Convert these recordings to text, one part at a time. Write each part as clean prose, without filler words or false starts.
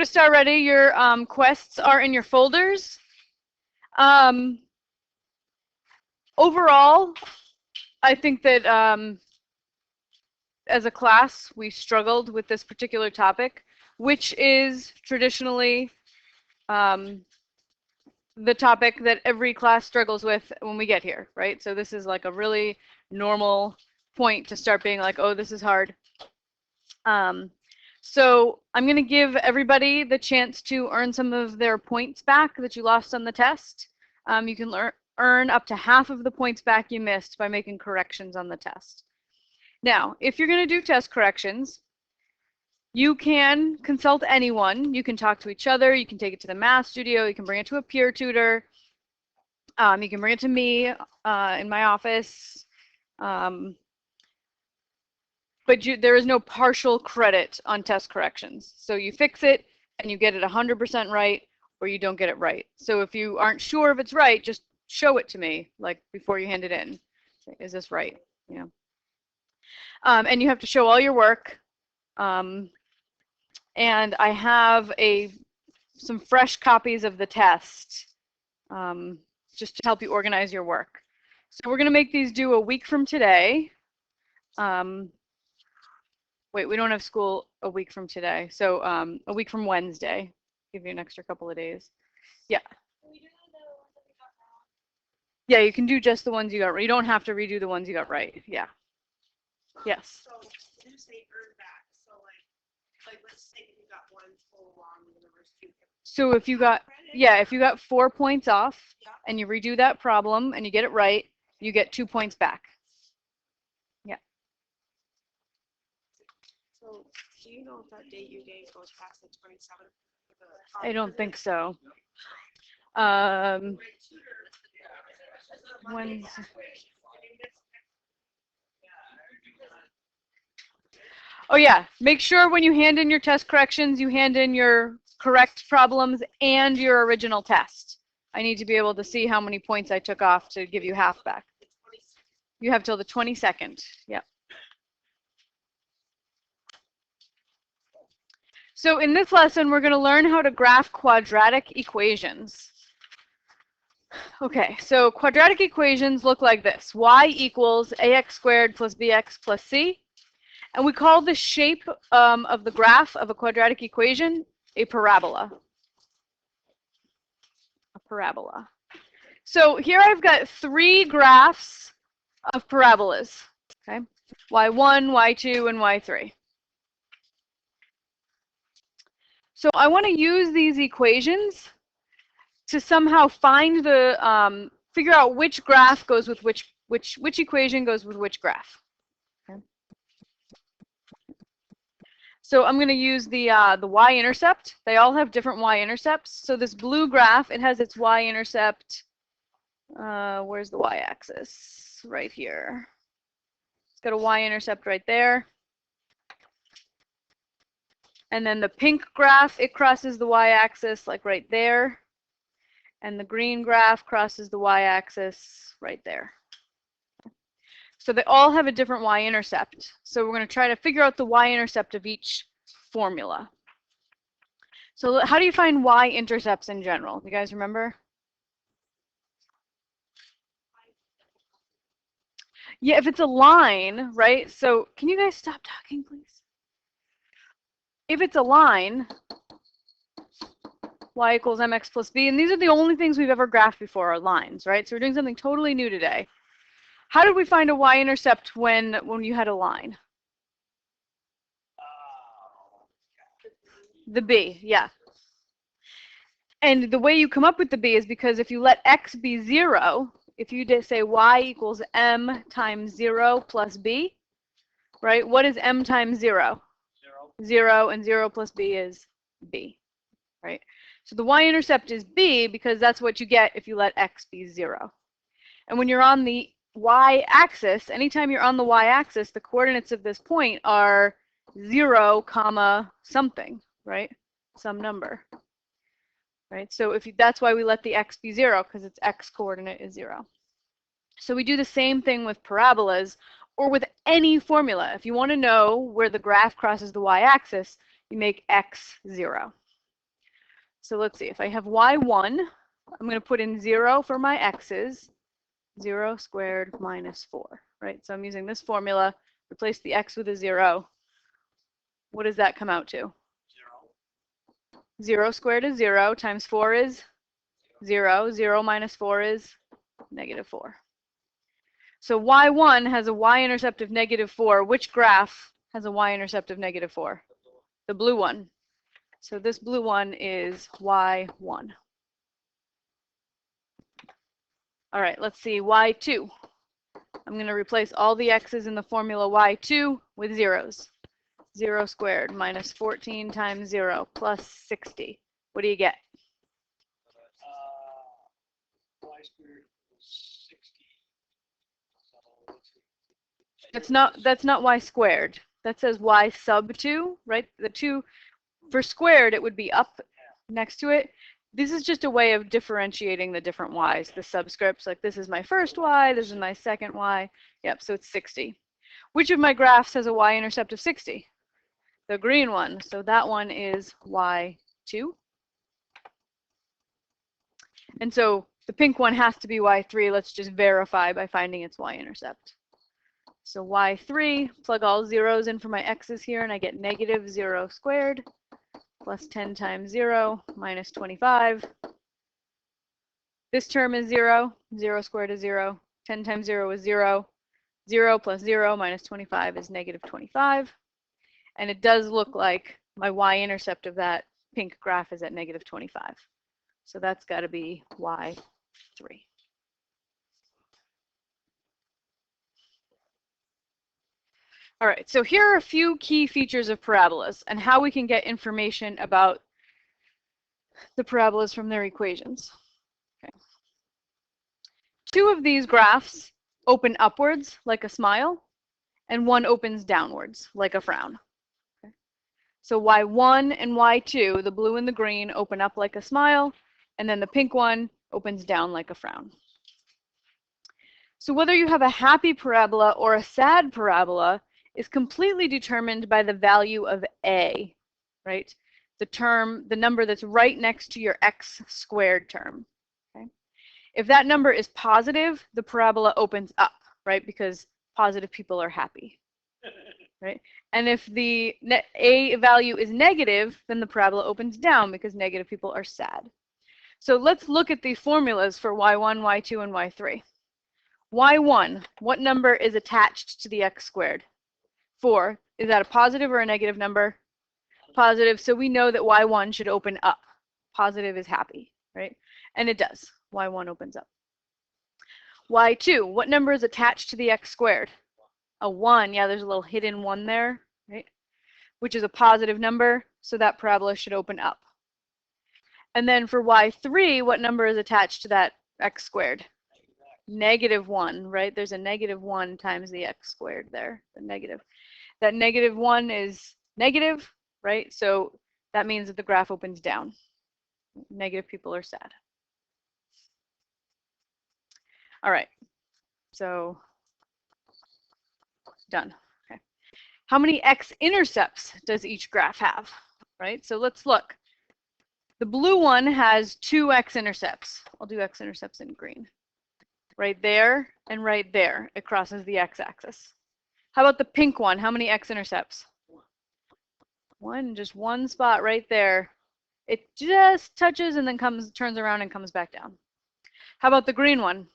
Noticed already your quests are in your folders. Overall, I think that as a class, we struggled with this particular topic, which is traditionally the topic that every class struggles with when we get here, right? So this is like a really normal point to start being like, oh, this is hard. So I'm going to give everybody the chance to earn some of their points back that you lost on the test. You can earn up to half of the points back you missed by making corrections on the test. Now, if you're going to do test corrections, you can consult anyone. You can talk to each other. You can take it to the math studio. You can bring it to a peer tutor. You can bring it to me in my office. But there is no partial credit on test corrections. So you fix it and you get it 100% right, or you don't get it right. So if you aren't sure if it's right, just show it to me, like before you hand it in. Is this right? Yeah. And you have to show all your work. And I have some fresh copies of the test just to help you organize your work. So we're going to make these due a week from today. Wait, we don't have school a week from today. So a week from Wednesday. Give you an extra couple of days. Yeah. Yeah, you can do just the ones you got right. You don't have to redo the ones you got right. Yeah. Yes. So you say earn back. So like let's say if you got one full long university. So if you got, yeah, if you got 4 points off and you redo that problem and you get it right, you get 2 points back. Yeah. So do you know if that date you gave goes past the 27th? I don't think so. When, oh yeah, make sure when you hand in your test corrections, you hand in your correct problems and your original test. I need to be able to see how many points I took off to give you half back. You have till the 22nd. Yep. So in this lesson, we're going to learn how to graph quadratic equations. Okay, so quadratic equations look like this. Y equals ax squared plus bx plus c. And we call the shape of the graph of a quadratic equation a parabola. A parabola. So here I've got 3 graphs of parabolas. Okay, y1, y2, and y3. So I want to use these equations to somehow find the figure out which graph goes with which equation goes with which graph. Okay. So I'm going to use the Y-intercept. They all have different Y-intercepts. So this blue graph, it has its Y-intercept. Where's the Y-axis? Right here. It's got a Y-intercept right there. And then the pink graph, it crosses the Y-axis like right there. And the green graph crosses the Y-axis right there. So they all have a different Y-intercept. So we're going to try to figure out the Y-intercept of each formula. So how do you find Y-intercepts in general? Do you guys remember? Yeah, if it's a line, right? So can you guys stop talking, please? If it's a line, y equals mx plus b, and these are the only things we've ever graphed before are lines, right? So we're doing something totally new today. How did we find a y-intercept when you had a line? The b, yeah. And the way you come up with the b is because if you let x be 0, if you just say y equals m times 0 plus b, right? What is m times 0? 0, and 0 plus b is b, right? So the y-intercept is b because that's what you get if you let x be 0. And when you're on the y-axis, anytime you're on the y-axis, the coordinates of this point are 0, comma something, right? Some number, right? So that's why we let the x be 0, because its x coordinate is 0. So we do the same thing with parabolas or with any formula. If you want to know where the graph crosses the y-axis, you make x 0. So let's see, if I have y1, I'm going to put in 0 for my x's, 0 squared minus 4, right? So I'm using this formula, replace the x with a 0. What does that come out to? 0 squared is 0, times 4 is 0. 0 minus 4 is negative 4. So y1 has a y-intercept of negative 4. Which graph has a y-intercept of negative 4? The blue one. So this blue one is y1. All right, let's see, y2. I'm going to replace all the x's in the formula y2 with zeros. 0 squared minus 14 times 0 plus 60. What do you get? Y squared equals 60. So let's see. That's not y squared. That says y sub 2, right? The 2 for squared, it would be up next to it. This is just a way of differentiating the different y's, the subscripts. Like this is my first y, this is my second y. Yep, so it's 60. Which of my graphs has a y-intercept of 60? The green one. So that one is y2. And so the pink one has to be y3. Let's just verify by finding its y-intercept. So y3, plug all zeros in for my x's here, and I get negative 0 squared plus 10 times 0 minus 25. This term is 0. 0 squared is 0. 10 times 0 is 0. 0 plus 0 minus 25 is negative 25. And it does look like my y-intercept of that pink graph is at negative 25. So that's got to be y3. All right, so here are a few key features of parabolas and how we can get information about the parabolas from their equations. Okay. 2 of these graphs open upwards like a smile, and 1 opens downwards like a frown. Okay. So y1 and y2, the blue and the green, open up like a smile, and then the pink one opens down like a frown. So whether you have a happy parabola or a sad parabola is completely determined by the value of a, right? The number that's right next to your x squared term. Okay? If that number is positive, the parabola opens up, right? Because positive people are happy, right? And if the a value is negative, then the parabola opens down because negative people are sad. So let's look at the formulas for y1, y2, and y3. y1, what number is attached to the x squared? 4. Is that a positive or a negative number? Positive, so we know that y1 should open up. Positive is happy, right? And it does. y1 opens up. y2, what number is attached to the x squared? A 1. Yeah, there's a little hidden 1 there, right? Which is a positive number, so that parabola should open up. And then for y3, what number is attached to that x squared? Negative 1, right? There's a negative 1 times the x squared there, the negative. That negative 1 is negative, right? So that means that the graph opens down. Negative people are sad. All right, so done. Okay. How many x-intercepts does each graph have, right? So let's look. The blue one has 2 x-intercepts. I'll do x-intercepts in green. Right there and right there. It crosses the x-axis. How about the pink one? How many x-intercepts? 1, just 1 spot right there. It just touches and then turns around and comes back down. How about the green one?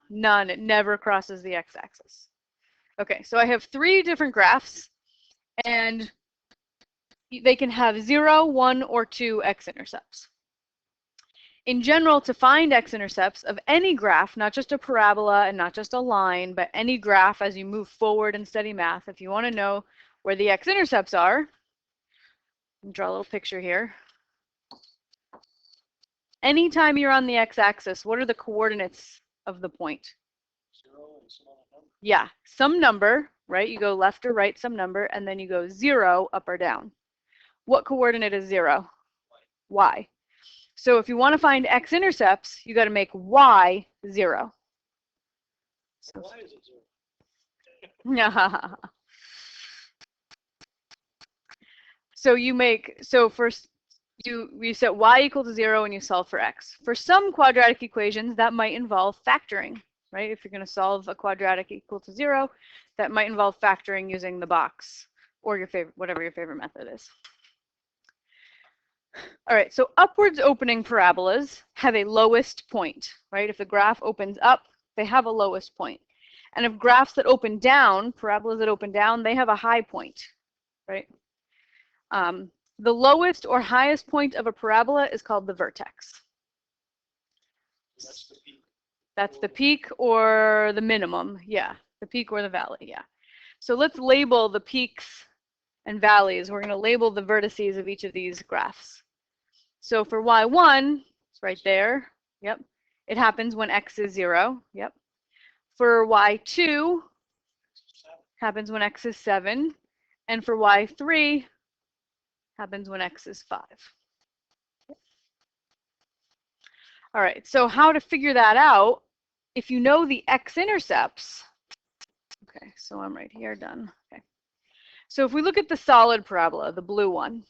None. It never crosses the x-axis. Okay, so I have 3 different graphs, and they can have 0, 1, or 2 x-intercepts. In general, to find x-intercepts of any graph, not just a parabola and not just a line, but any graph as you move forward and study math, if you want to know where the x-intercepts are, draw a little picture here. Anytime you're on the x-axis, what are the coordinates of the point? 0 and some other number. Yeah, some number, right? You go left or right, some number, and then you go 0 up or down. What coordinate is 0? Y. So if you want to find x-intercepts, you got to make y 0. So, Why is it 0? so first you set y equal to 0 and you solve for x. For some quadratic equations, that might involve factoring, right? If you're going to solve a quadratic equal to 0, that might involve factoring using the box or your favorite, whatever your favorite method is. All right, so upwards opening parabolas have a lowest point, right? If the graph opens up, they have a lowest point. And if graphs that open down, parabolas that open down, they have a high point, right? The lowest or highest point of a parabola is called the vertex. That's the peak. That's the peak or the minimum, yeah. The peak or the valley, yeah. So let's label the peaks and valleys. We're going to label the vertices of each of these graphs. So for y1, it's right there, yep. It happens when x is 0, yep. For y2, happens when x is 7. And for y3, happens when x is 5. All right, so how to figure that out, if you know the x-intercepts, okay, so I'm right here, done. Okay. So if we look at the solid parabola, the blue one,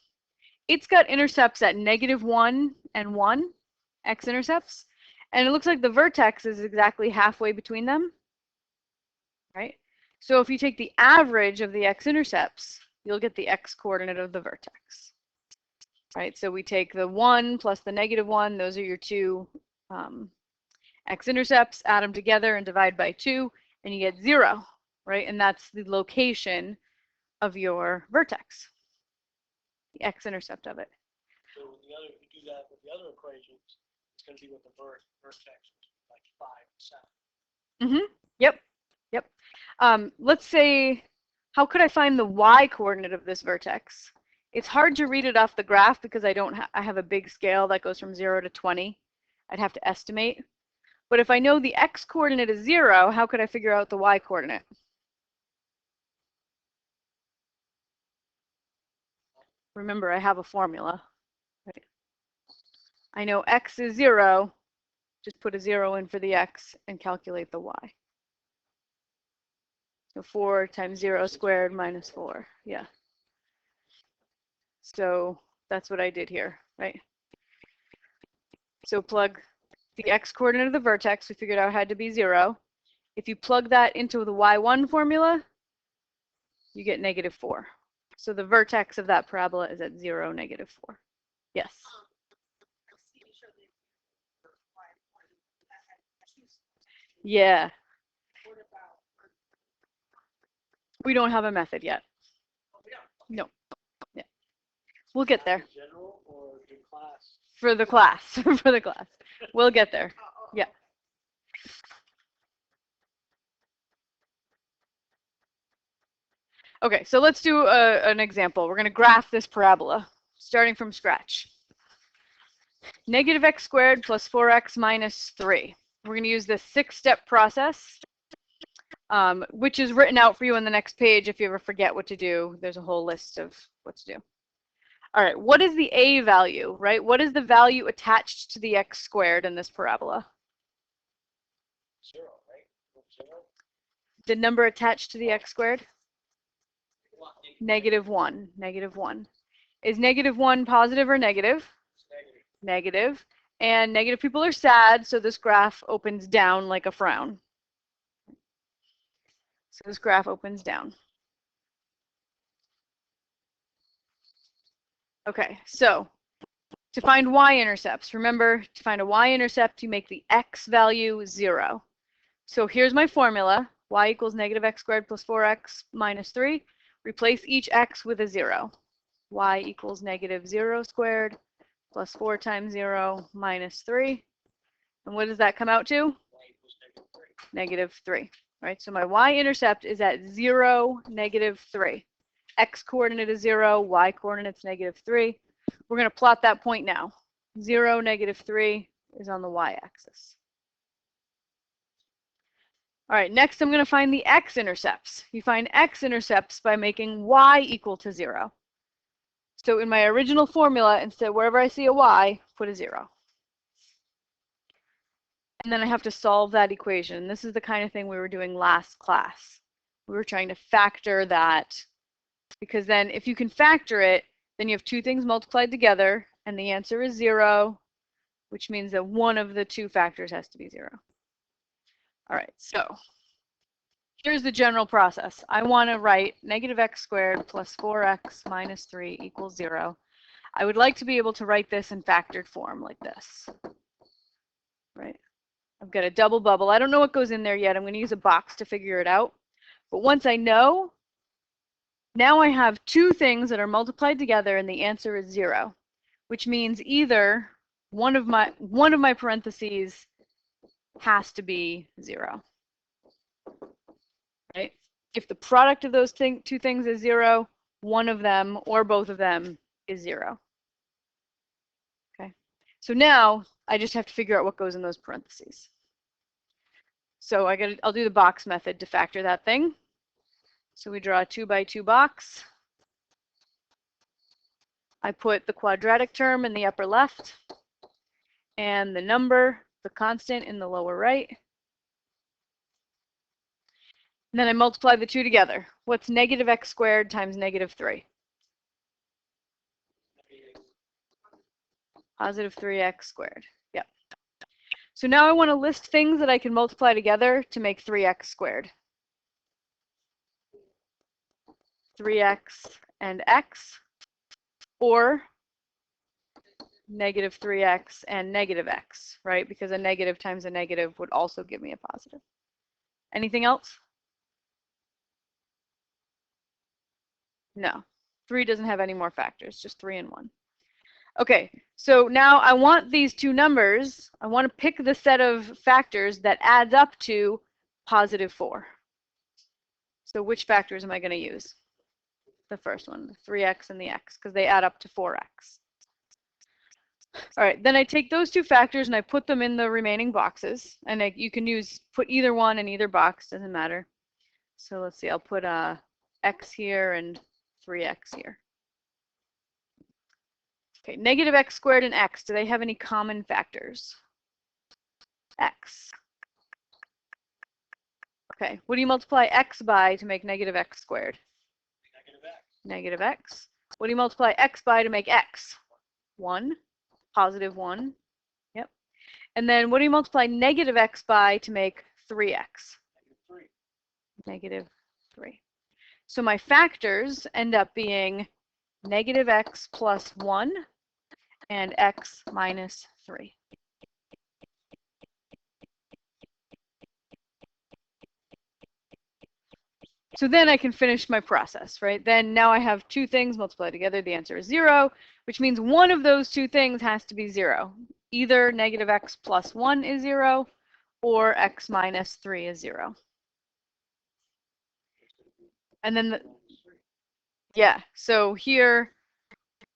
it's got intercepts at -1 and 1, x-intercepts, and it looks like the vertex is exactly halfway between them, right? So if you take the average of the x-intercepts, you'll get the x-coordinate of the vertex, right? So we take the 1 plus the -1, those are your two x-intercepts, add them together and divide by 2, and you get 0, right? And that's the location of your vertex, the x-intercept of it. So with the other, if you do that with the other equations, it's going to be with the vertex, like 5 and 7. Mm-hmm. Yep. Yep. Let's say, how could I find the y-coordinate of this vertex? It's hard to read it off the graph because I have a big scale that goes from 0 to 20. I'd have to estimate. But if I know the x-coordinate is 0, how could I figure out the y-coordinate? Remember, I have a formula. Right? I know x is 0. Just put a 0 in for the x and calculate the y. So 4 times 0 squared minus 4. Yeah. So that's what I did here, right? So plug the x-coordinate of the vertex, we figured out it had to be 0. If you plug that into the y1 formula, you get -4. So the vertex of that parabola is at 0, -4. Yes? Yeah. We don't have a method yet. No. Yeah. We'll get there. General or the class? For the class. For the class. We'll get there. Yeah. Okay, so let's do an example. We're going to graph this parabola, starting from scratch. -x squared plus 4x minus 3. We're going to use this 6-step process, which is written out for you on the next page. If you ever forget what to do, there's a whole list of what to do. All right, what is the a value, right? What is the value attached to the x squared in this parabola? 0, right? 0. The number attached to the x squared? -1. -1. Is -1 positive or negative? It's negative. Negative. And negative people are sad, so this graph opens down like a frown. So this graph opens down. Okay, so to find y-intercepts, remember, to find a y-intercept, you make the x value 0. So here's my formula. Y equals -x squared plus 4x minus 3. Replace each x with a 0. Y equals -0 squared plus 4 times 0 minus 3. And what does that come out to? Y equals -3. -3. Right, so my y-intercept is at 0, -3. X-coordinate is 0, y-coordinate's -3. We're going to plot that point now. 0, -3 is on the y-axis. All right, next I'm going to find the x-intercepts. You find x-intercepts by making y equal to 0. So in my original formula, instead, wherever I see a y, put a 0. And then I have to solve that equation. This is the kind of thing we were doing last class. We were trying to factor that, because then if you can factor it, then you have two things multiplied together, and the answer is 0, which means that one of the two factors has to be 0. All right, so here's the general process. I want to write negative x squared plus 4x minus 3 equals 0. I would like to be able to write this in factored form like this. Right? I've got a double bubble. I don't know what goes in there yet. I'm going to use a box to figure it out. But once I know, now I have two things that are multiplied together and the answer is 0, which means either one of my parentheses has to be 0. Right? If the product of those two things is 0, one of them or both of them is 0. Okay. So now I just have to figure out what goes in those parentheses. So I'll do the box method to factor that thing. So we draw a 2 by 2 box. I put the quadratic term in the upper left and the number, the constant, in the lower right. And then I multiply the two together. What's negative x squared times negative 3? Positive 3x squared. Yep. So now I want to list things that I can multiply together to make 3x squared. 3x and x, or negative 3x and negative x, right? Because a negative times a negative would also give me a positive. Anything else? No. 3 doesn't have any more factors, just 3 and 1. Okay, so now I want these two numbers, I want to pick the set of factors that adds up to positive 4. So which factors am I going to use? The first one, the 3x and the x, because they add up to 4x. All right, then I take those two factors and I put them in the remaining boxes. And you can put either one in either box, doesn't matter. So let's see, I'll put x here and 3x here. Okay, negative x squared and x, do they have any common factors? X. Okay, what do you multiply x by to make negative x squared? Negative x. Negative x. What do you multiply x by to make x? 1. Positive 1. Yep. And then what do you multiply negative x by to make 3x? Negative 3. Negative 3. So my factors end up being negative x plus 1 and x minus 3. So then I can finish my process, right? Then now I have two things multiplied together. The answer is 0, which means one of those two things has to be 0. Either negative x plus 1 is 0 or x minus 3 is 0. And then, yeah, so here,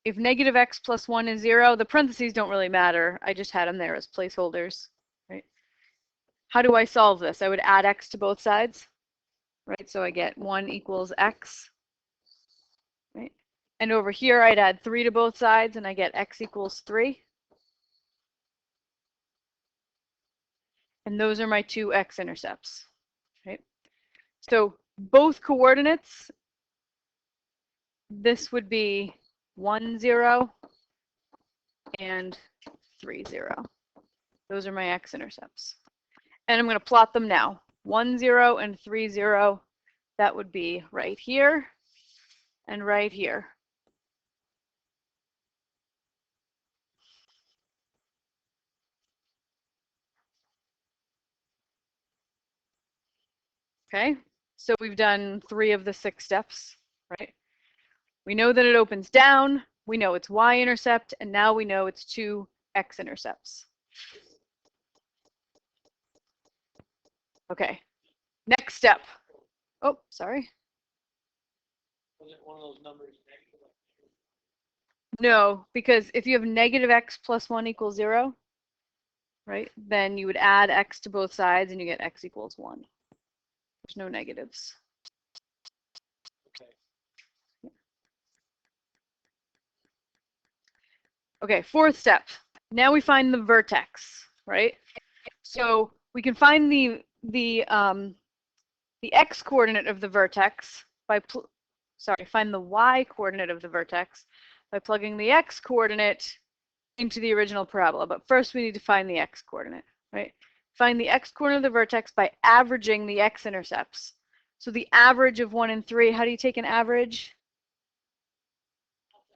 if negative x plus 1 is 0, the parentheses don't really matter. I just had them there as placeholders, right? How do I solve this? I would add x to both sides. Right, so I get 1 equals x, right? And over here, I'd add 3 to both sides, and I get x equals 3. And those are my two x-intercepts, right? So both coordinates, this would be 1, 0, and 3, 0. Those are my x-intercepts. And I'm going to plot them now. 1, 0, and 3, 0. That would be right here and right here. Okay, so we've done 3 of the 6 steps, right? We know that it opens down, we know it's y-intercept, and now we know it's 2 x-intercepts. Okay, next step. Oh, sorry. Was it one of those numbers negative? No, because if you have negative x plus 1 equals 0, right, then you would add x to both sides and you get x equals 1. There's no negatives. Okay. Okay, fourth step. Now we find the vertex, right? So we can find the x coordinate of the vertex by find the y coordinate of the vertex by plugging the x coordinate to the original parabola, but first we need to find the x-coordinate, right? Find the x-coordinate of the vertex by averaging the x-intercepts. So the average of 1 and 3, how do you take an average?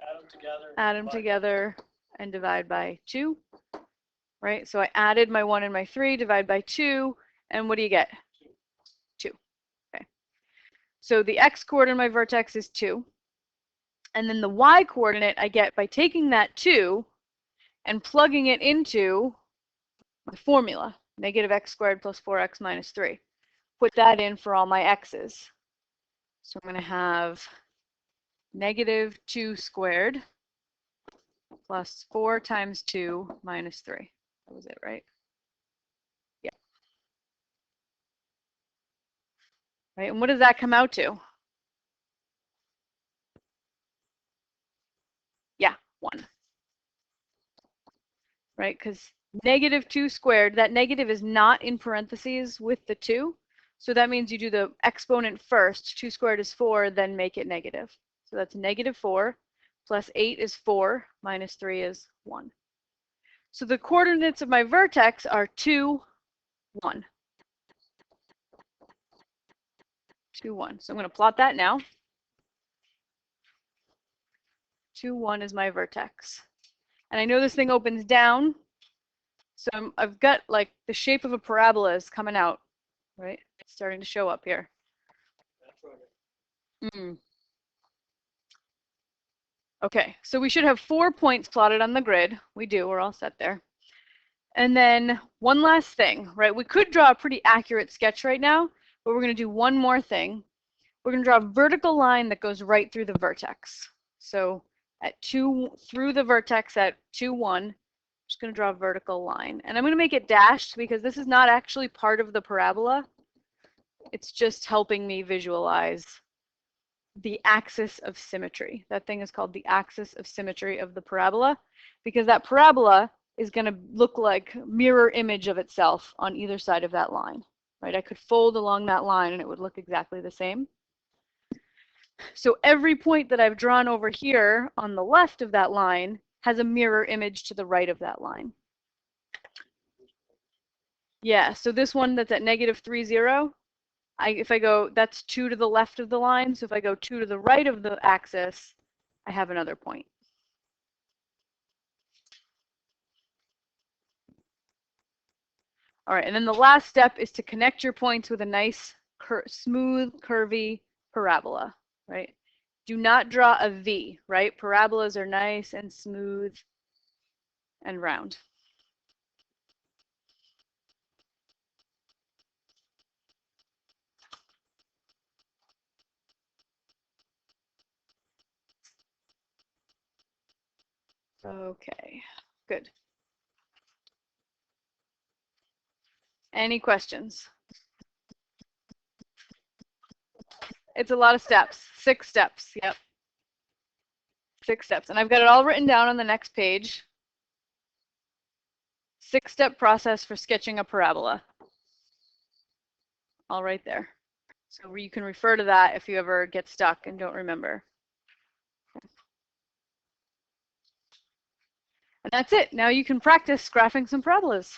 Add them together. Add them together and divide by 2, right? So I added my 1 and my 3, divide by 2, and what do you get? 2. Okay. So the x-coordinate of my vertex is 2. And then the y-coordinate I get by taking that 2 and plugging it into my formula, negative x squared plus 4x minus 3. Put that in for all my x's. So I'm going to have negative 2 squared plus 4 times 2 minus 3. That was it, right? Yeah. Right, and what does that come out to? Yeah, 1. Right, because negative 2 squared, that negative is not in parentheses with the 2. So that means you do the exponent first. 2 squared is 4, then make it negative. So that's negative 4 plus 8 is 4 minus 3 is 1. So the coordinates of my vertex are 2, 1. 2, 1. So I'm going to plot that now. 2, 1 is my vertex. And I know this thing opens down. So I've got like the shape of a parabola is coming out, right? It's starting to show up here. Okay, so we should have 4 points plotted on the grid. We do, we're all set there. And then one last thing, right? We could draw a pretty accurate sketch right now, but we're going to do one more thing. We're going to draw a vertical line that goes right through the vertex. So at 2, through the vertex at 2, 1, I'm just going to draw a vertical line. And I'm going to make it dashed because this is not actually part of the parabola. It's just helping me visualize the axis of symmetry. That thing is called the axis of symmetry of the parabola because that parabola is going to look like mirror image of itself on either side of that line, right? I could fold along that line and it would look exactly the same. So every point that I've drawn over here on the left of that line has a mirror image to the right of that line. Yeah, so this one that's at negative 3, 0, if I go, that's 2 to the left of the line. So if I go 2 to the right of the axis, I have another point. All right, and then the last step is to connect your points with a nice, smooth, curvy parabola, right? Do not draw a V, right? Parabolas are nice and smooth and round. Okay, good. Any questions? It's a lot of steps. 6 steps, yep. 6 steps. And I've got it all written down on the next page. 6-step process for sketching a parabola. All right there. So you can refer to that if you ever get stuck and don't remember. And that's it. Now you can practice graphing some parabolas.